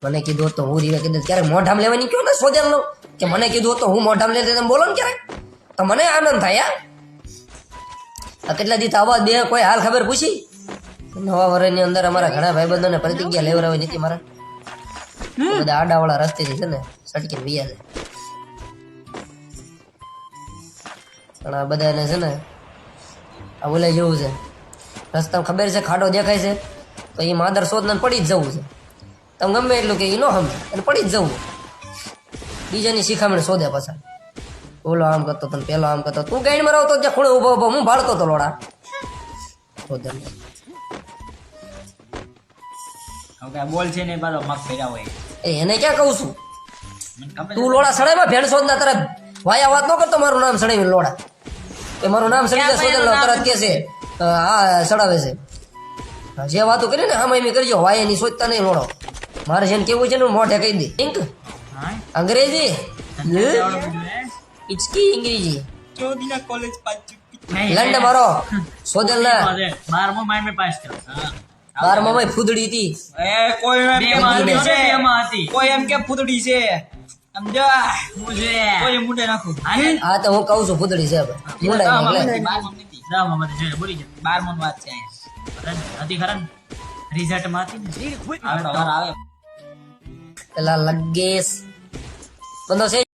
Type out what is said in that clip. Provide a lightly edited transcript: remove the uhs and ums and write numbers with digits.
મને કીધું તો હું રીવે કીધું ક્યારેક મોઢામ લેવાની કયો ને સોજલ નો કે મને કીધું તો હું મોઢામ લે તમે બોલો ને ક્યારેક તો મને આનંદ થાય આ કેટલા દી આવા બે કોઈ હાલ ખબર પૂછી નવા વર્ષની અંદર અમારા ઘણા ભાઈબંધોને પ્રતિજ્ઞા લેવડાવી નથી મારા બધા આડાવાળા રસ્તેથી છે ને સટકીને વિયા છે પણ આ બધાને છે ને આ બોલાઈ જવું છે રસ્તામાં ખબર છે ખાડો દેખાય છે તો એ માદર શોધને પડી જ જવું છે તમે ગમે એટલું કે એ ન સમજે અને પડી જ જવું બીજાની શિખામણ શોધે પાછા ઓલો આમ કરતો તો પેલો આમ કરતો તું ગાઈડમાં રહો તો જ્યાં ખૂણે ઉભો ઉભો હું ભાળતો તો લોડા શોધે બોલ છે ને બારો મગ ફેરા હોય એને ક્યાં કહું છું તું લોડા સડાઈમાં ભેણ શોધના તરત વાયા વાત ન કરતો મારું નામ સડાવી લોડા એ મારું નામ સડી જાય શોધેલ તરત કે છે હા સડાવે છે જે વાતો કરી ને આમાં એમ કરજો વાયા ની સોચતા નહીં લોડો મારે જેને કેવું છે ને મોઢે કહી દે ઇંક અંગ્રેજી ઇચકી અંગ્રેજી ચોદીના કોલેજ પાછું લંડ મારો શોધેલ ના 12મો માઇન મે પાસ થયો 12મા માં ફૂદડી હતી એ કોઈ એમ હતી કોઈ એમ કે ફૂદડી છે સમજા મુજે કોઈ મુંડે નાખું હા તો હું કહું છું ફૂદડી છે હવે મુંડા એટલે 12મો નથી 12મો માં જોઈ બોલી જ 12મો વાત છે હતી ખરા રિઝલ્ટ માં હતી ને આવે આવે પેલા લગેસ બંધો છે